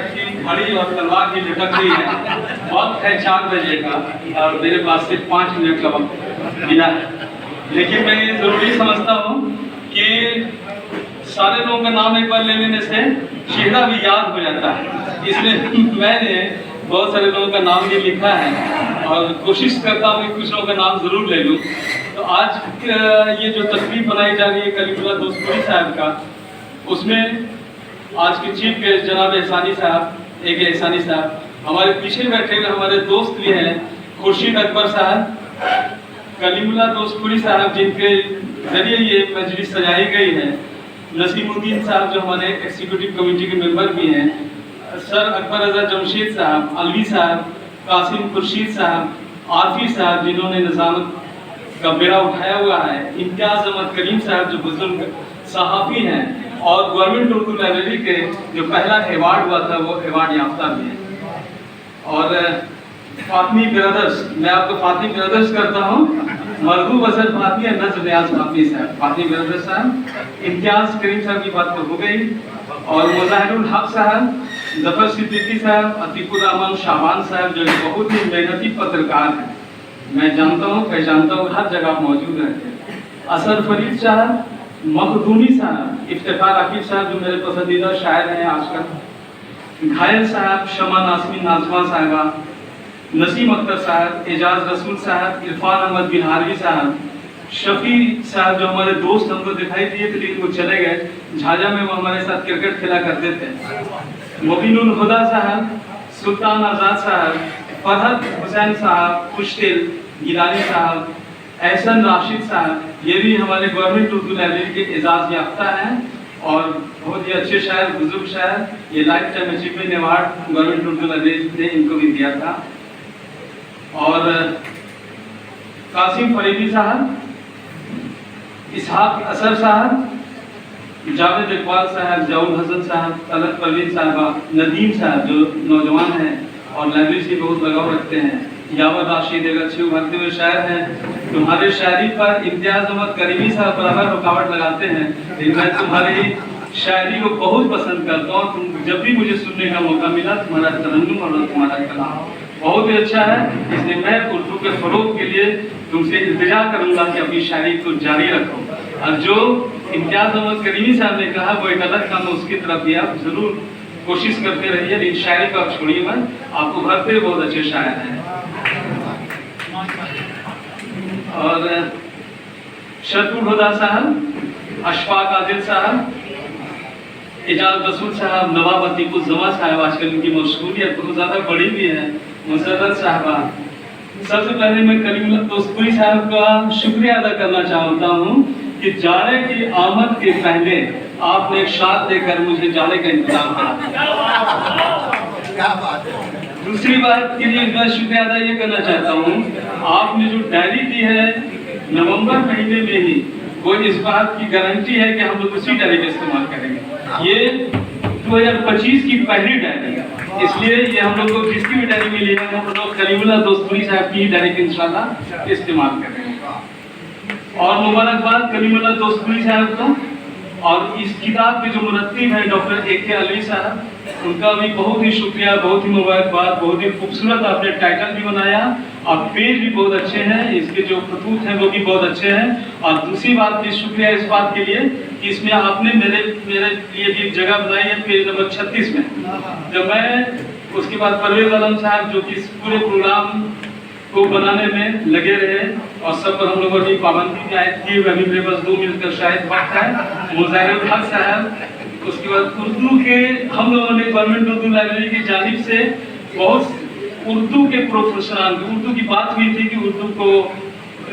की घड़ी और तलवार भी लटक गई है। वक्त है 4 बजे का और मेरे पास सिर्फ 5 मिनट का वक्त मिला है, लेकिन मैं ये ज़रूरी समझता हूँ कि सारे लोगों का नाम एक बार ले लेने से चेहरा भी याद हो जाता है, इसलिए मैंने बहुत सारे लोगों का नाम भी लिखा है और कोशिश करता हूँ कि कुछ लोगों का नाम ज़रूर ले लूँ। तो आज ये जो तकरीब बनाई जा रही है कलीमुल्लाह दोस्तपुरी साहब का, उसमें आज के चीफ गेस्ट जनाब एहसानी साहब, AK एहसानी साहब, हमारे पीछे बैठे हुए हमारे दोस्त भी हैं खुर्शीद अकबर साहब, कलीमुल्लाह दोस्तपुरी साहब जिनके जरिए ये मजलिस सजाई गई है, नसीमुद्दीन साहब जो हमारे एग्जीक्यूटिव कमेटी के मेंबर भी हैं, सर अकबर रजा जमशेद साहब, अलवी साहब, कासिम खुर्शीद साहब, आरफी साहब जिन्होंने निज़ामत का बेड़ा उठाया हुआ है, इम्तियाज़ अहमद करीम साहब जो बुजुर्ग सहाफ़ी हैं और गवर्नमेंट उर्दू लाइब्रेरी के जो पहला अवार्ड हुआ था वो अवार्ड याफ्ता भी है, और फातमी ब्रदर्स, मैं आपको फातमी ब्रदर्स करता हूँ, मरहूब अजहर फातमी और नज़्र नियाज फातमी साहब, फातमी ब्रदर्स साहब, इम्तियाज़ करीम साहब की बात तो हो गई, और मुज़ाहिरुल हक साहब, ज़फ़र सिद्दीकी साहब, अतीकुर रहमान शाबान साहब जो बहुत ही मेहनती पत्रकार हैं, मैं जानता हूँ, पहचानता हूँ, हर जगह मौजूद रहते हैं, असर फरीद साहब, मखदूमी साहब, इफ्तिखार अकीब साहब जो मेरे पसंदीदा शायर हैं आजकल, घायल साहब, शमा नाज़मीन नाज़मा साहिबा, नसीम अख्तर साहब, एजाज रसूल साहब, इरफान अहमद बिहारी साहब, शफी साहब जो हमारे दोस्त हमको दिखाई दिए थे लेकिन वो चले गए, झाझा में वो हमारे साथ क्रिकेट खेला करते थे, मुबीनुल हुदा साहब, सुल्तान आज़ाद साहब, फरहत हुसैन साहब, खुशदिल गिलानी साहब, एहसन राशिद साहब, ये भी हमारे गवर्नमेंट उर्दू लाइब्रेरी के एजाज़ याफ्ता हैं और बहुत ही अच्छे शायर, बुजुर्ग शायर, ये life time achievement award government Urdu library ने इनको भी दिया था, और कासिम फरीदी साहब, इसहाक असर साहब, जावेद इकबाल साहब, जऊल हसन साहब, तलत परवीन साहबा, नदीम साहब जो नौजवान हैं और लाइब्रेरी से बहुत लगाव रखते हैं, यावर राशिद एक अच्छे उभरते हुए शायर हैं, तुम्हारे शायरी पर इम्तियाज़ अहमद करीमी साहब बराबर रुकावट लगाते हैं, लेकिन मैं तुम्हारी शायरी को बहुत पसंद करता हूँ, तुम जब भी मुझे सुनने का मौका मिला तुम्हारा तरन्नुम और तुम्हारा कलाम बहुत ही अच्छा है, इसलिए मैं उर्दू के फ़रोग़ के लिए तुमसे इल्तिजा करूँगा कि अपनी शायरी को जारी रखो, और जो इम्तियाज़ अहमद करीमी साहब ने कहा वो एक अलग काम उसकी तरफ भी आप ज़रूर कोशिश करते रहिए, लेकिन शायरी को आप छोड़िए मत, आप उभरते बहुत अच्छे शायर हैं। और शरफुल हुदा साहब, अशफाक आदिल साहब, एजाज रसूल साहब, नवाब अतीकुज़्ज़मा साहब, आजकल इनकी मशगूलियत बहुत ज़्यादा बड़ी भी है, मुसर्रत साहबा, सबसे पहले मैं कलीमुल्लाह दोस्तपुरी साहब का शुक्रिया अदा करना चाहता हूँ कि जाड़े की आमद के पहले आपने एक शाद देकर मुझे जाने का इंतजाम करा। दूसरी बात के लिए मैं शुक्रिया अदा ये करना चाहता हूँ, आपने जो डायरी दी है नवंबर महीने में ही, वो इस बात की गारंटी है कि हम लोग उसी डायरी का इस्तेमाल करेंगे। ये 2025 की पहली डायरी है, इसलिए ये हम लोग को जिसकी भी डायरी मिली है हम लोग कलीमुल्लाह दोस्तपुरी साहब की डायरी का इंशाल्लाह इस्तेमाल करेंगे। और मुबारकबाद कलीमुल्लाह दोस्तपुरी साहब को, और इस किताब के जो मुरत्तिब हैं डॉक्टर AK अलवी साहब, उनका भी बहुत ही शुक्रिया, बहुत ही मुबारकबाद, बहुत ही खूबसूरत आपने टाइटल भी बनाया और पेज भी बहुत अच्छे हैं, इसके जो खतूत हैं वो भी बहुत अच्छे हैं। और दूसरी बात भी शुक्रिया इस बात के लिए कि इसमें आपने मेरे लिए भी जगह बनाई है पेज नंबर 36 में, जब मैं उसके बाद परवेज आलम साहब जो कि इस पूरे प्रोग्राम को बनाने में लगे रहे और सब पर हम लोगों ने पाबंदी भी आयद की, अभी मेरे पास 2 मिनट का शायद वक्त है, मुज़ाहिरुल हक साहब, उसके बाद उर्दू के हम लोगों ने गवर्नमेंट उर्दू लाइब्रेरी की जानिब से बहुत उर्दू के प्रोफेशनल, उर्दू की बात हुई थी कि उर्दू को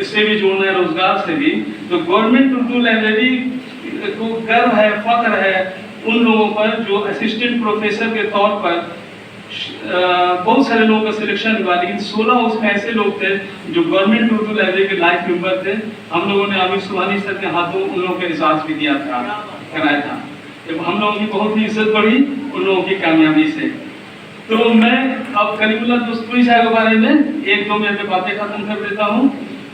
इससे भी जोड़ना है, रोजगार से भी, तो गवर्नमेंट उर्दू लाइब्रेरी को गर्व है, फख्र है उन लोगों पर जो असिस्टेंट प्रोफेसर के तौर पर बहुत सारे लोगों का सिलेक्शन हुआ, लेकिन 16 उसमें ऐसे लोग थे जो गवर्नमेंट उर्दू लाइब्रेरी के लाइफ मेंबर थे। हम लोगों ने आमिर सुबहानी सर के हाथों उन लोगों का एहसास भी दिया था, कराया था, जब हम लोगों की बहुत ही इज्जत बढ़ी उन लोगों की कामयाबी से। तो मैं अब कलीमुल्लाह दोस्तपुरी साहब के बारे में 1-2 मिनट में बातें खत्म कर देता हूँ।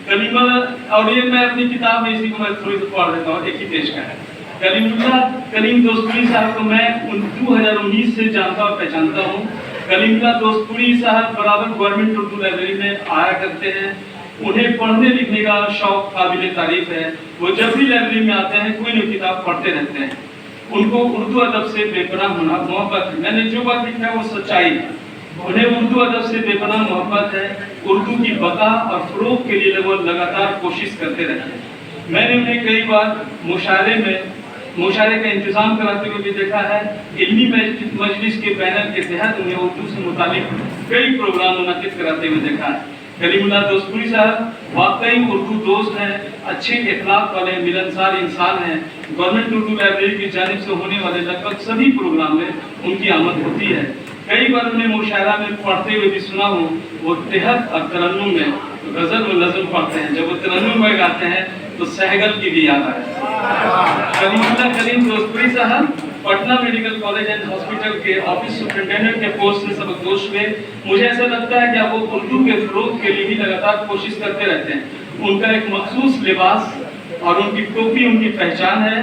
कलीमुल्लाह, और ये मैं अपनी किताब में इसी को मैं थोड़ी सी पढ़ देता हूँ, एक ही पेज का है। कलीम दोस्तपुरी साहब को मैं 2019 से जानता और पहचानता हूँ। कलीमुल्लाह दोस्तपुरी साहब बराबर गवर्नमेंट उर्दू लाइब्रेरी में आया करते हैं। उन्हें पढ़ने लिखने का शौक काबिल तारीफ है। वो जब भी लाइब्रेरी में आते हैं कोई न किताब पढ़ते रहते हैं। उनको उर्दू अदब से बेपनाह होना मोहब्बत है। मैंने जो बात लिखा है वो सच्चाई है। उन्हें उर्दू अदब से बेपनाह मोहब्बत है। उर्दू की बका और फरोग के लिए वो लगातार कोशिश करते रहते हैं। मैंने उन्हें कई बार मुशायरे का इंतजाम कराते हुए भी देखा है। इल्मी मजलिस के पैनल के तहत उन्हें उर्दू से मुतालिक कई प्रोग्राम मुनक़िद कराते हुए देखा है। कलीमुल्लाह दोस्तपुरी साहब वाकई उर्दू दोस्त हैं, अच्छे इखलाक वाले मिलनसार इंसान हैं। गवर्नमेंट उर्दू लाइब्रेरी की जानिब से होने वाले लगभग सभी प्रोग्राम में उनकी आमद होती है। कई बार उन्हें मुशायरा में पढ़ते हुए भी सुना हूँ। वो तिहत और तरन्नुम में गज़ल व नज़्म पढ़ते हैं। जब वो तरन्नुम में गाते हैं तो सहगल की भी याद आए। कलीम दोस्तपुरी साहब Patna medical college and hospital के ऑफिस सुपरिटेंडेंट के पोस्ट में सबकदोश हुए। मुझे ऐसा लगता है कि वो उर्दू के फरोग के लिए भी लगातार कोशिश करते रहते हैं। उनका एक मखसूस लिबास और उनकी टोपी उनकी पहचान है।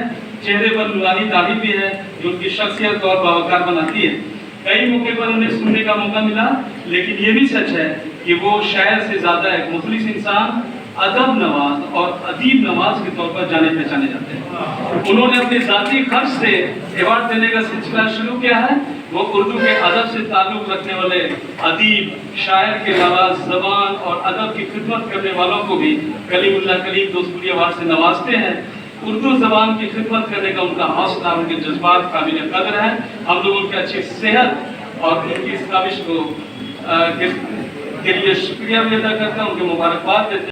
चेहरे पर नूरानी दाढ़ी भी है जो उनकी शख्सियत और बावकार बनाती है। कई मौके पर उन्हें सुनने का मौका मिला, लेकिन ये भी सच है कि वो शायर से ज्यादा एक मुखलिस इंसान, अदब नवाज और अदीब नवाज के तौर पर जाने पहचाने जाते हैं। उन्होंने अपने ज़ाती खर्च से अवार्ड देने का सिलसिला शुरू किया है। वो उर्दू के अदब से ताल्लुक़ रखने वाले अदीब, शायर के अलावा ज़बान और अदब की खिदमत करने वालों को भी कलीम दोस्तपुरी अवार्ड से नवाजते हैं। उर्दू ज़बान की खिदमत करने का उनका हौसला, उनके जज्बात काबिल कदर है। हम लोग उनकी अच्छी सेहत और उनकी इस काबिश को के लिए शुक्रिया भी अदा करता हूँ, उनके मुबारकबाद देते हैं।